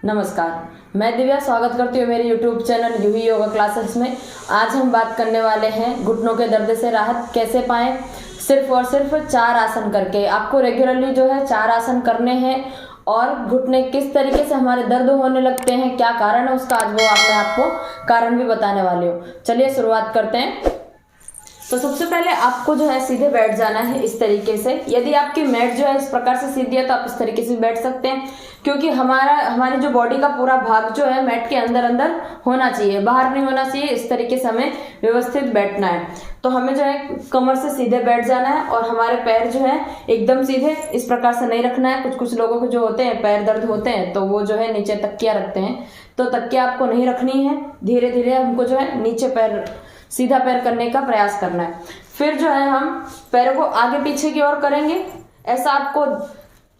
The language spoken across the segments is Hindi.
नमस्कार, मैं दिव्या स्वागत करती हूँ मेरे YouTube चैनल यूही योगा क्लासेस में। आज हम बात करने वाले हैं घुटनों के दर्द से राहत कैसे पाएं। सिर्फ और सिर्फ 4 आसन करके आपको रेगुलरली जो है 4 आसन करने हैं। और घुटने किस तरीके से हमारे दर्द होने लगते हैं, क्या कारण है उसका, आज वो मैं आपको कारण भी बताने वाली हूँ। चलिए शुरुआत करते हैं। तो सबसे पहले आपको जो है सीधे बैठ जाना है इस तरीके से। यदि आपकी मैट जो है इस प्रकार से सीधी है तो आप इस तरीके से बैठ सकते हैं, क्योंकि हमारी जो बॉडी का पूरा भाग जो है मैट के अंदर अंदर होना चाहिए, बाहर नहीं होना चाहिए। इस तरीके से हमें व्यवस्थित बैठना है। तो हमें जो है कमर से सीधे बैठ जाना है और हमारे पैर जो है एकदम सीधे इस प्रकार से नहीं रखना है। कुछ लोगों को जो होते हैं पैर दर्द होते हैं तो वो जो है नीचे तकिया रखते हैं, तो तकिया आपको नहीं रखनी है। धीरे धीरे हमको जो है नीचे पैर सीधा पैर करने का प्रयास करना है। फिर जो है हम पैरों को आगे पीछे की ओर करेंगे। ऐसा आपको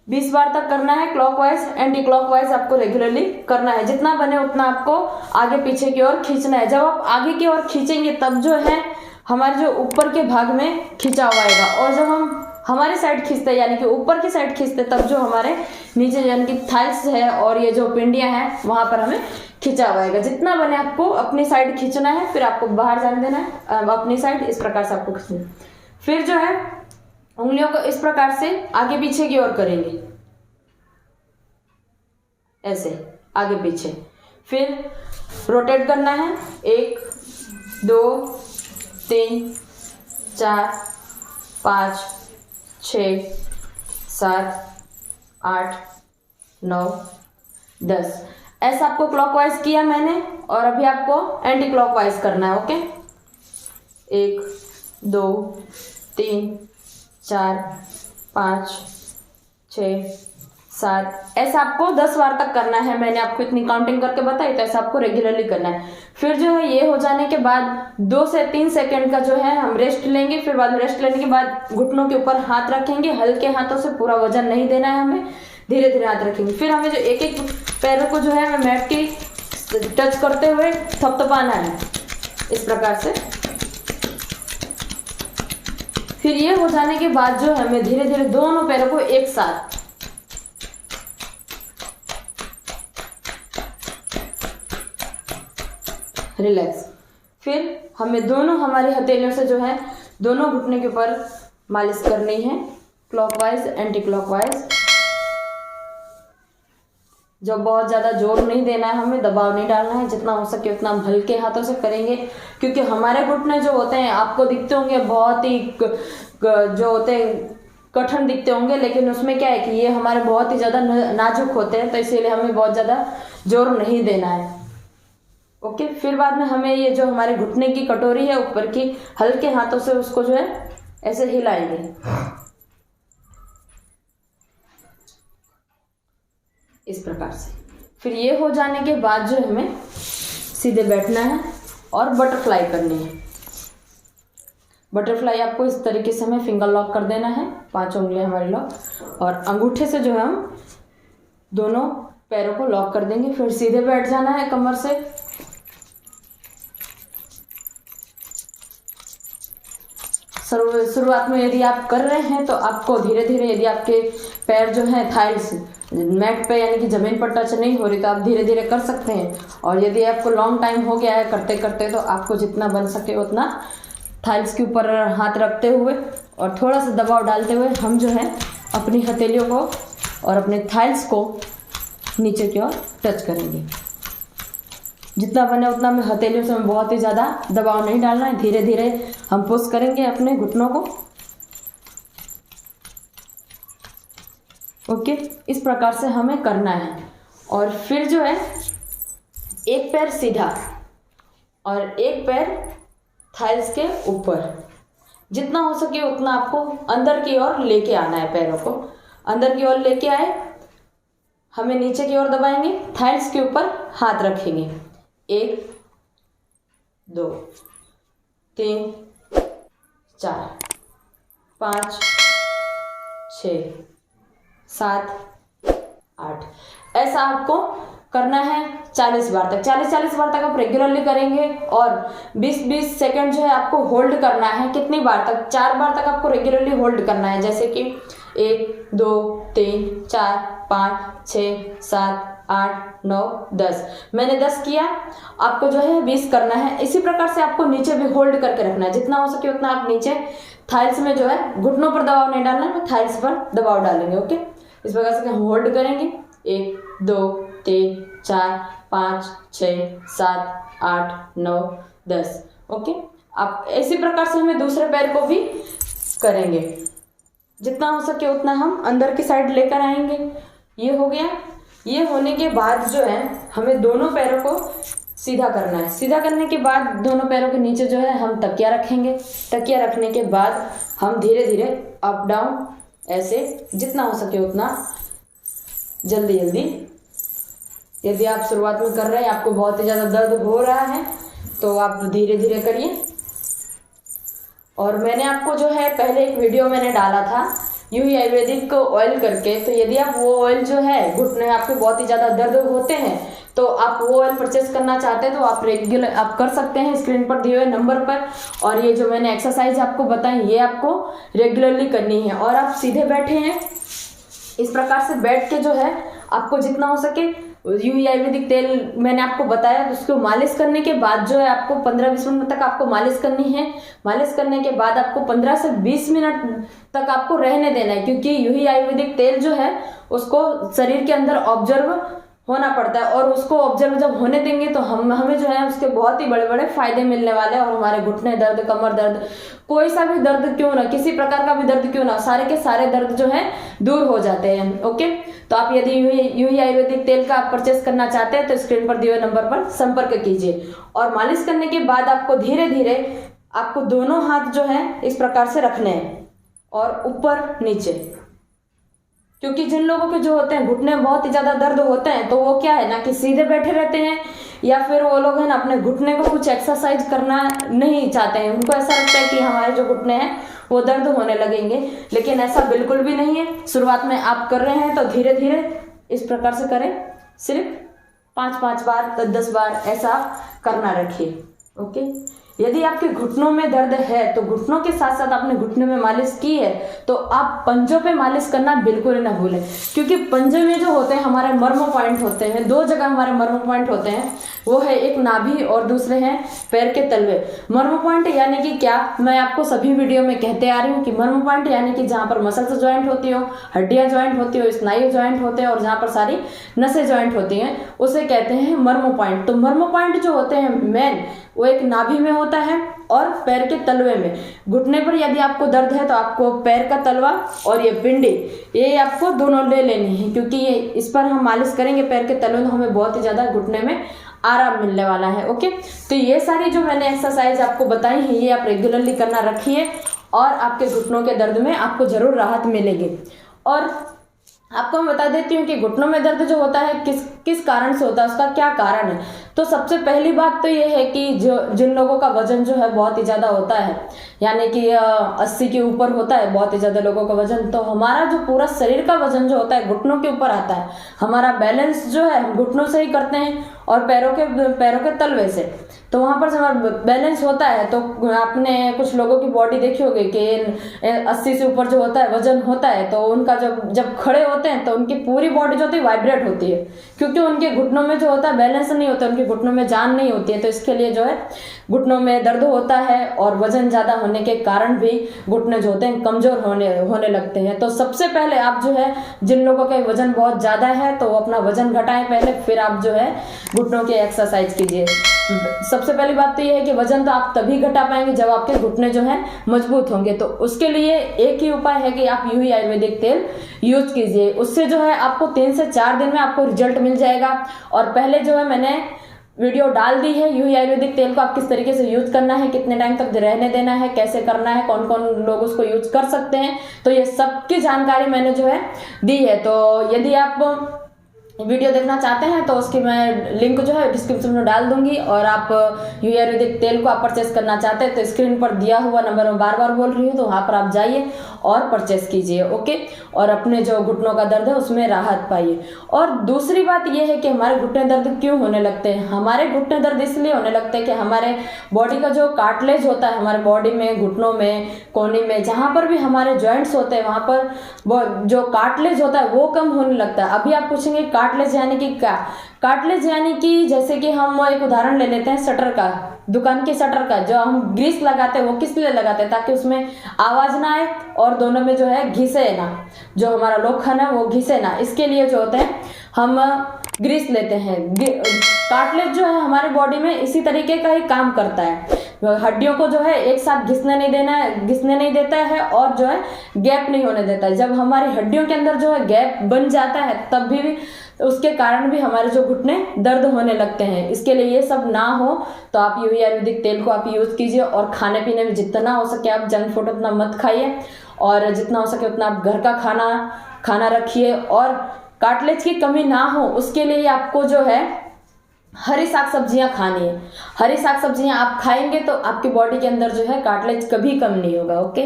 20 बार तक करना है। क्लॉकवाइज एंटी क्लॉकवाइज आपको रेगुलरली करना है। जितना बने उतना आपको आगे पीछे की ओर खींचना है। जब आप आगे की ओर खींचेंगे तब जो है हमारे जो ऊपर के भाग में खिंचाव आएगा, और जब हम हमारी साइड खींचते हैं यानी कि ऊपर की साइड खींचते तब जो हमारे नीचे यानी कि थाइस है और ये जो पिंडियां हैं वहां पर हमें खिंचाव आएगा। जितना बने आपको अपनी साइड खींचना है, फिर आपको बाहर जाने देना है अपनी साइड। इस प्रकार से आपको खींचना है। फिर जो है उंगलियों को इस प्रकार से आगे पीछे की ओर करेंगे, ऐसे आगे पीछे। फिर रोटेट करना है। 1 2 3 4 5 6 7 8 9 10। ऐसा आपको क्लॉकवाइज किया मैंने, और अभी आपको एंटी क्लॉकवाइज करना है। ओके, 1 2 3 4 5 6 7। ऐसा आपको 10 बार तक करना है। मैंने आपको इतनी काउंटिंग करके बताई, तो ऐसा आपको रेगुलरली करना है। फिर जो है ये हो जाने के बाद 2 से 3 सेकंड का जो है हम रेस्ट लेंगे। फिर बाद में रेस्ट लेने के बाद घुटनों के ऊपर हाथ रखेंगे। हल्के हाथों से, पूरा वजन नहीं देना है हमें, धीरे धीरे हाथ रखेंगे। फिर हमें जो एक एक पैरों को जो है हमें मैट की टच करते हुए थपथपाना है इस प्रकार से। फिर ये हो जाने के बाद जो है हमें धीरे धीरे दोनों पैरों को एक साथ रिलैक्स। फिर हमें दोनों हमारी हथेलियों से जो है दोनों घुटने के ऊपर मालिश करनी है, क्लॉकवाइज एंटी क्लॉकवाइज। जो बहुत ज्यादा जोर नहीं देना है, हमें दबाव नहीं डालना है। जितना हो सके उतना हम हल्के हाथों से करेंगे, क्योंकि हमारे घुटने जो होते हैं आपको दिखते होंगे बहुत ही जो होते हैं कठिन दिखते होंगे, लेकिन उसमें क्या है कि ये हमारे बहुत ही ज्यादा नाजुक होते हैं, तो इसीलिए हमें बहुत ज्यादा जोर नहीं देना है। ओके, फिर बाद में हमें ये जो हमारे घुटने की कटोरी है ऊपर की, हल्के हाथों से उसको जो है ऐसे हिलाएंगे इस प्रकार से। फिर ये हो जाने के बाद जो हमें सीधे बैठना है और बटरफ्लाई करनी है। बटरफ्लाई आपको इस तरीके से हमें फिंगर लॉक कर देना है, 5 उंगलियां हमारी लॉक, और अंगूठे से जो है हम दोनों पैरों को लॉक कर देंगे। फिर सीधे बैठ जाना है कमर से। शुरुआत में यदि आप कर रहे हैं तो आपको धीरे धीरे, यदि आपके पैर जो है थाइल्स मैट पे यानी कि जमीन पर टच नहीं हो रही, तो आप धीरे धीरे कर सकते हैं। और यदि आपको लॉन्ग टाइम हो गया है करते करते, तो आपको जितना बन सके उतना थाइल्स के ऊपर हाथ रखते हुए और थोड़ा सा दबाव डालते हुए हम जो है अपनी हथेलियों को और अपने थाइल्स को नीचे की ओर टच करेंगे। जितना बने उतना में हथेलियों से हमें बहुत ही ज़्यादा दबाव नहीं डालना है। धीरे धीरे हम पुश करेंगे अपने घुटनों को। ओके, इस प्रकार से हमें करना है। और फिर जो है एक पैर सीधा और एक पैर थाइल्स के ऊपर, जितना हो सके उतना आपको अंदर की ओर लेके आना है। पैरों को अंदर की ओर लेके आए, हमें नीचे की ओर दबाएंगे, थाइल्स के ऊपर हाथ रखेंगे। 1 2 3 4 5 6 7 8। ऐसा आपको करना है 40 बार तक। 40 बार तक आप रेगुलरली करेंगे और 20 सेकंड जो है आपको होल्ड करना है। कितनी बार तक? 4 बार तक आपको रेगुलरली होल्ड करना है। जैसे कि 1 2 3 4 5 6 7 8 9 10। मैंने 10 किया, आपको जो है 20 करना है। इसी प्रकार से आपको नीचे भी होल्ड करके रखना है, जितना हो सके उतना आप नीचे थाइल्स में जो है, घुटनों पर दबाव नहीं डालना है, थाइल्स पर दबाव डालेंगे। ओके, इस प्रकार से हम होल्ड करेंगे 1 2 3 4 5 6 7 8 9 10। ओके, आप इसी प्रकार से हमें दूसरे पैर को भी करेंगे। जितना हो सके उतना हम अंदर की साइड लेकर आएंगे। ये हो गया। ये होने के बाद जो है हमें दोनों पैरों को सीधा करना है। सीधा करने के बाद दोनों पैरों के नीचे जो है हम तकिया रखेंगे। तकिया रखने के बाद हम धीरे धीरे अप डाउन, ऐसे जितना हो सके उतना जल्दी जल्दी। यदि आप शुरुआत में कर रहे हैं, आपको बहुत ही ज़्यादा दर्द हो रहा है, तो आप धीरे धीरे करिए। और मैंने आपको जो है पहले एक वीडियो मैंने डाला था यूही आयुर्वेदिक ऑयल करके, तो यदि आप वो ऑयल जो है, घुटने आपके बहुत ही ज़्यादा दर्द होते हैं, तो आप वो ऑयल परचेस करना चाहते हैं तो आप रेगुलर आप कर सकते हैं स्क्रीन पर दिए हुए नंबर पर। और ये जो मैंने एक्सरसाइज आपको बताई, ये आपको रेगुलरली करनी है। और आप सीधे बैठे हैं, इस प्रकार से बैठ के जो है आपको जितना हो सके यूही आयुर्वेदिक तेल मैंने आपको बताया, उसको मालिश करने के बाद जो है आपको 15-20 मिनट तक आपको मालिश करनी है। मालिश करने के बाद आपको 15 से 20 मिनट तक आपको रहने देना है, क्योंकि यूही आयुर्वेदिक तेल जो है उसको शरीर के अंदर ऑब्जर्व होना पड़ता है। और उसको ऑब्जर्व जब होने देंगे तो हमें जो है उसके बहुत ही बड़े बड़े फायदे मिलने वाले हैं। और हमारे घुटने दर्द, कमर दर्द, कोई सा भी दर्द क्यों ना, किसी प्रकार का भी दर्द क्यों ना, सारे के सारे दर्द जो है दूर हो जाते हैं। ओके, तो आप यदि यूही आयुर्वेदिक तेल का आप परचेस करना चाहते हैं तो स्क्रीन पर दिए हुए नंबर पर संपर्क कीजिए। और मालिश करने के बाद आपको धीरे धीरे आपको दोनों हाथ जो है इस प्रकार से रखने हैं और ऊपर नीचे, क्योंकि जिन लोगों के जो होते हैं घुटने में बहुत ही ज्यादा दर्द होते हैं, तो वो क्या है ना कि सीधे बैठे रहते हैं, या फिर वो लोग है ना अपने घुटने को कुछ एक्सरसाइज करना नहीं चाहते हैं। उनको ऐसा लगता है कि हमारे जो घुटने हैं वो दर्द होने लगेंगे, लेकिन ऐसा बिल्कुल भी नहीं है। शुरुआत में आप कर रहे हैं तो धीरे धीरे इस प्रकार से करें, सिर्फ 5-5 बार 10 बार ऐसा करना रखिए। ओके, यदि आपके घुटनों में दर्द है तो घुटनों के साथ साथ आपने घुटने में मालिश की है तो आप पंजों पे मालिश करना बिल्कुल ना भूलें, क्योंकि पंजे में जो होते हैं हमारे मर्म पॉइंट होते हैं। 2 जगह हमारे मर्म पॉइंट होते हैं, वो है एक नाभि और दूसरे हैं पैर के तलवे। मर्म पॉइंट यानी कि क्या, मैं आपको सभी वीडियो में कहते आ रही हूँ कि मर्म पॉइंट यानी कि जहाँ पर मसल्स ज्वाइंट होती हो, हड्डियां ज्वाइंट होती हो, स्नायु ज्वाइंट होते हैं और जहाँ पर सारी नसें ज्वाइंट होती हैं, उसे कहते हैं मर्म पॉइंट। तो मर्म पॉइंट जो होते हैं मेन, वो एक नाभि में होता है और पैर के तलवे में। घुटने पर यदि आपको दर्द है तो आपको पैर का तलवा और ये पिंडी, ये आपको दोनों ले लेनी है, क्योंकि ये इस पर हम मालिश करेंगे पैर के तलवे, तो हमें बहुत ही ज्यादा घुटने में आराम मिलने वाला है। ओके, तो ये सारी जो मैंने एक्सरसाइज आपको बताई है, ये आप रेगुलरली करना रखिए और आपके घुटनों के दर्द में आपको जरूर राहत मिलेगी। और आपको मैं बता देती हूँ कि घुटनों में दर्द जो होता है किस कारण से होता है, उसका क्या कारण है। तो सबसे पहली बात तो ये है कि जिन लोगों का वजन जो है बहुत ही ज्यादा होता है, यानी कि 80 के ऊपर होता है बहुत ही ज्यादा लोगों का वजन, तो हमारा जो पूरा शरीर का वजन जो होता है घुटनों के ऊपर आता है। हमारा बैलेंस जो है हम घुटनों से ही करते हैं और पैरों के तलवे से, तो वहां पर हमारा बैलेंस होता है। तो आपने कुछ लोगों की बॉडी देखी होगी कि 80 से ऊपर जो होता है वजन होता है, तो उनका जब खड़े होते हैं तो उनकी पूरी बॉडी जो होती है वाइब्रेट होती है, क्योंकि उनके घुटनों में जो होता है बैलेंस नहीं होता, उनके घुटनों में जान नहीं होती है। तो इसके लिए जो है घुटनों में दर्द होता है और वजन ज्यादा होने के कारण भी घुटने जो होते हैं कमजोर होने लगते हैं। तो सबसे पहले आप जो है, जिन लोगों का वजन बहुत ज्यादा है तो वो अपना वजन घटाएं पहले, फिर आप जो है घुटनों की एक्सरसाइज कीजिए। सबसे पहली बात तो ये है कि वजन तो आप तभी घटा पाएंगे जब आपके घुटने जो है मजबूत होंगे। तो उसके लिए एक ही उपाय है कि आप यूही आयुर्वेदिक तेल यूज कीजिए, उससे जो है आपको 3 से 4 दिन में आपको रिजल्ट मिल जाएगा। और पहले जो है मैंने वीडियो डाल दी है यूही आयुर्वेदिक तेल को आप किस तरीके से यूज करना है, कितने टाइम तक रहने देना है, कैसे करना है, कौन कौन लोग उसको यूज कर सकते हैं, तो ये सब की जानकारी मैंने जो है दी है। तो यदि आप वीडियो देखना चाहते हैं तो उसकी मैं लिंक जो है डिस्क्रिप्शन में डाल दूंगी। और आप यूवी आयुर्वेदिक तेल को आप परचेस करना चाहते हैं तो स्क्रीन पर दिया हुआ नंबर मैं बार बार बोल रही हूँ, तो वहाँ पर आप जाइए और परचेस कीजिए। ओके, और अपने जो घुटनों का दर्द है उसमें राहत पाइए। और दूसरी बात यह है कि हमारे घुटने दर्द क्यों होने लगते हैं। हमारे घुटने दर्द इसलिए होने लगते हैं कि हमारे बॉडी का जो कार्टिलेज होता है हमारे बॉडी में, घुटनों में, कोहनी में, जहाँ पर भी हमारे जॉइंट्स होते हैं वहाँ पर जो कार्टिलेज होता है वो कम होने लगता है। अभी आप पूछेंगे कार्टिलेज यानी कि क्या? कार्टिलेज यानी कि जैसे कि हम एक उदाहरण ले लेते हैं शटर का, दुकान के शटर का, जो हम ग्रीस लगाते हैं वो किस लिए लगाते हैं? ताकि उसमें आवाज ना आए और दोनों में जो है घिसे ना, जो हमारा लोखंड है वो घिसे ना, इसके लिए जो होते हैं हम ग्रीस लेते हैं। कार्टिलेज जो है हमारे बॉडी में इसी तरीके का ही काम करता है, हड्डियों को जो है एक साथ घिसने नहीं देता है और जो है गैप नहीं होने देता है। जब हमारी हड्डियों के अंदर जो है गैप बन जाता है तब भी उसके कारण भी हमारे जो घुटने दर्द होने लगते हैं। इसके लिए ये सब ना हो तो आप यूवी आयुर्वेदिक तेल को आप यूज कीजिए। और खाने पीने में जितना हो सके आप जंक फूड उतना मत खाइए और जितना हो सके उतना आप घर का खाना रखिए। और कार्टिलेज की कमी ना हो उसके लिए आपको जो है हरी साग सब्जियां खानी है। हरी साग सब्जियां आप खाएंगे तो आपकी बॉडी के अंदर जो है कार्टिलेज कभी कम नहीं होगा। ओके,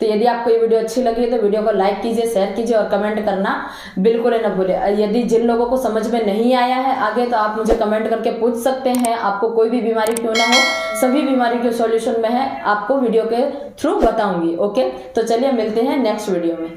तो यदि आपको ये वीडियो अच्छी लगी तो वीडियो को लाइक कीजिए, शेयर कीजिए और कमेंट करना बिल्कुल न भूले। यदि जिन लोगों को समझ में नहीं आया है आगे तो आप मुझे कमेंट करके पूछ सकते हैं। आपको कोई भी बीमारी क्यों ना हो, सभी बीमारी के सॉल्यूशन में है आपको वीडियो के थ्रू बताऊंगी। ओके, तो चलिए मिलते हैं नेक्स्ट वीडियो में।